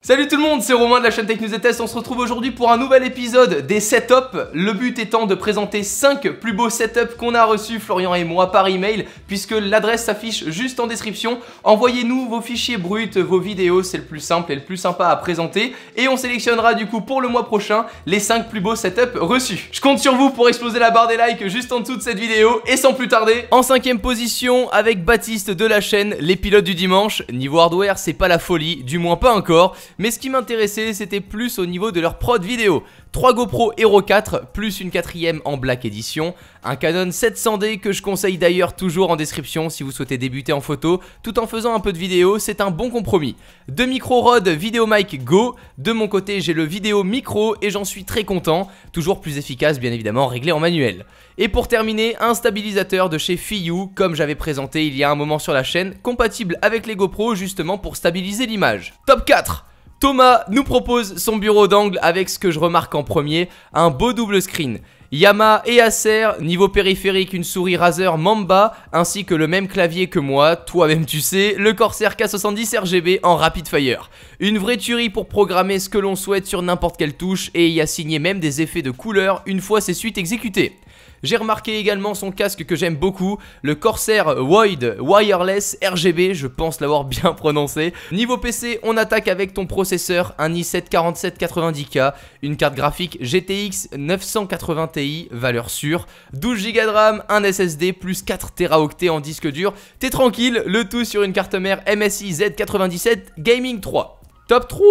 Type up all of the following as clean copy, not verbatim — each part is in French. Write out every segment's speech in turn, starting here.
Salut tout le monde, c'est Romain de la chaîne Tech News et Test. On se retrouve aujourd'hui pour un nouvel épisode des setups. Le but étant de présenter 5 plus beaux setups qu'on a reçus, Florian et moi, par email, puisque l'adresse s'affiche juste en description. Envoyez-nous vos fichiers bruts, vos vidéos, c'est le plus simple et le plus sympa à présenter. Et on sélectionnera du coup pour le mois prochain les 5 plus beaux setups reçus. Je compte sur vous pour exploser la barre des likes juste en dessous de cette vidéo. Et sans plus tarder, en 5ème position avec Baptiste de la chaîne Les Pilotes du Dimanche. Niveau hardware, c'est pas la folie, du moins pas encore. Mais ce qui m'intéressait, c'était plus au niveau de leur prod vidéo. 3 GoPro Hero 4, plus une 4ème en Black Edition. Un Canon 700D que je conseille d'ailleurs toujours en description si vous souhaitez débuter en photo, tout en faisant un peu de vidéo, c'est un bon compromis. 2 micro Rode VideoMic Go. De mon côté, j'ai le Vidéo Micro et j'en suis très content. Toujours plus efficace, bien évidemment, réglé en manuel. Et pour terminer, un stabilisateur de chez Fiyu, comme j'avais présenté il y a un moment sur la chaîne, compatible avec les GoPro justement pour stabiliser l'image. Top 4. Thomas nous propose son bureau d'angle avec ce que je remarque en premier, un beau double screen. Yamaha et Acer, niveau périphérique une souris Razer Mamba ainsi que le même clavier que moi, toi-même tu sais, le Corsair K70 RGB en Rapid Fire. Une vraie tuerie pour programmer ce que l'on souhaite sur n'importe quelle touche et y assigner même des effets de couleur une fois ces suites exécutées. J'ai remarqué également son casque que j'aime beaucoup, le Corsair Void Wireless RGB, je pense l'avoir bien prononcé. Niveau PC, on attaque avec ton processeur, un i7 4790K, une carte graphique GTX 980 Ti, valeur sûre, 12 Go de RAM, un SSD plus 4 Teraoctets en disque dur. T'es tranquille, le tout sur une carte mère MSI Z97 Gaming 3. Top 3.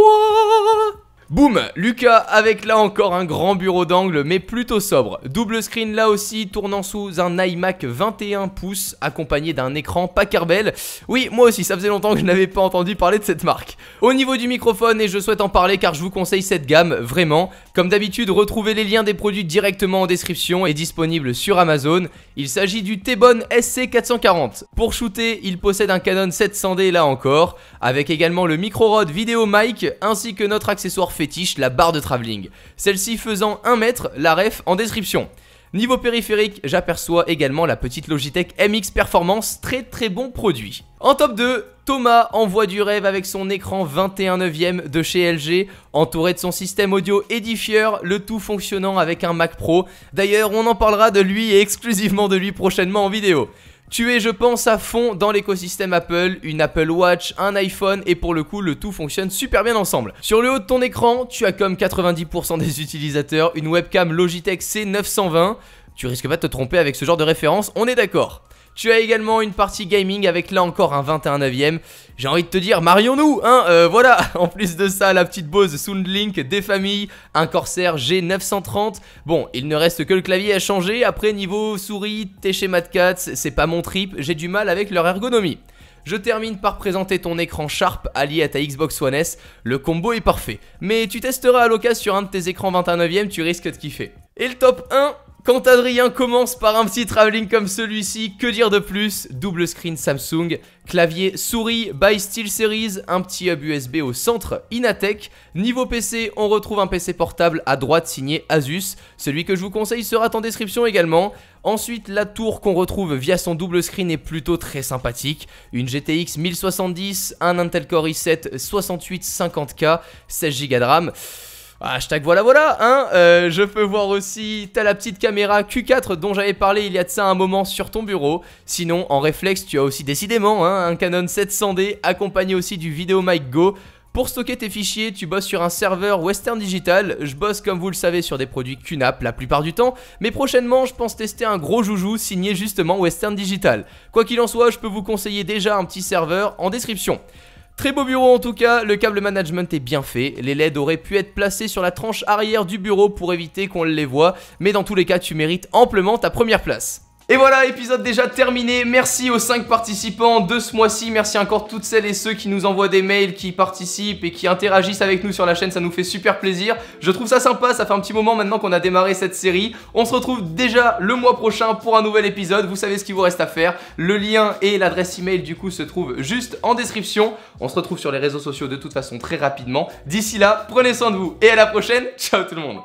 Boum, Lucas avec là encore un grand bureau d'angle mais plutôt sobre. Double screen là aussi tournant sous un iMac 21 pouces accompagné d'un écran Packard Bell. Oui, moi aussi ça faisait longtemps que je n'avais pas entendu parler de cette marque. Au niveau du microphone, et je souhaite en parler car je vous conseille cette gamme, vraiment. Comme d'habitude, retrouvez les liens des produits directement en description et disponibles sur Amazon. Il s'agit du T-Bone SC440. Pour shooter, il possède un Canon 700D là encore, avec également le micro Rode VideoMic ainsi que notre accessoire fétiche, la barre de travelling. Celle-ci faisant 1 mètre, la ref en description. Niveau périphérique, j'aperçois également la petite Logitech MX Performance, très bon produit. En top 2, Thomas envoie du rêve avec son écran 21/9 de chez LG, entouré de son système audio Edifier, le tout fonctionnant avec un Mac Pro. D'ailleurs, on en parlera de lui et exclusivement de lui prochainement en vidéo. Tu es, je pense, à fond dans l'écosystème Apple, une Apple Watch, un iPhone et pour le coup, le tout fonctionne super bien ensemble. Sur le haut de ton écran, tu as comme 90% des utilisateurs une webcam Logitech C920. Tu risques pas de te tromper avec ce genre de référence, on est d'accord. Tu as également une partie gaming avec là encore un 21/9. J'ai envie de te dire, marions-nous, hein, voilà. En plus de ça, la petite Bose Soundlink des familles, un Corsair G930. Bon, il ne reste que le clavier à changer. Après, niveau souris, t'es chez Mad Catz, c'est pas mon trip, j'ai du mal avec leur ergonomie. Je termine par présenter ton écran Sharp allié à ta Xbox One S. Le combo est parfait. Mais tu testeras à l'occasion sur un de tes écrans 21/9, tu risques de kiffer. Et le top 1, quand Adrien commence par un petit travelling comme celui-ci, que dire de plus? Double screen Samsung, clavier souris by SteelSeries, un petit hub USB au centre Inatech. Niveau PC, on retrouve un PC portable à droite signé Asus. Celui que je vous conseille sera en description également. Ensuite, la tour qu'on retrouve via son double screen est plutôt très sympathique. Une GTX 1070, un Intel Core i7 6850K, 16 Go de RAM. Hashtag voilà hein, je peux voir aussi, t'as la petite caméra Q4 dont j'avais parlé il y a de ça un moment sur ton bureau. Sinon en réflexe tu as aussi décidément hein, un Canon 700D accompagné aussi du VideoMic Go. Pour stocker tes fichiers, tu bosses sur un serveur Western Digital. Je bosse comme vous le savez sur des produits QNAP la plupart du temps. Mais prochainement je pense tester un gros joujou signé justement Western Digital. Quoi qu'il en soit, je peux vous conseiller déjà un petit serveur en description. Très beau bureau en tout cas, le câble management est bien fait, les LED auraient pu être placés sur la tranche arrière du bureau pour éviter qu'on les voit, mais dans tous les cas tu mérites amplement ta première place. Et voilà, épisode déjà terminé. Merci aux 5 participants de ce mois-ci. Merci encore toutes celles et ceux qui nous envoient des mails, qui participent et qui interagissent avec nous sur la chaîne. Ça nous fait super plaisir. Je trouve ça sympa. Ça fait un petit moment maintenant qu'on a démarré cette série. On se retrouve déjà le mois prochain pour un nouvel épisode. Vous savez ce qu'il vous reste à faire. Le lien et l'adresse email du coup se trouvent juste en description. On se retrouve sur les réseaux sociaux de toute façon très rapidement. D'ici là, prenez soin de vous et à la prochaine. Ciao tout le monde.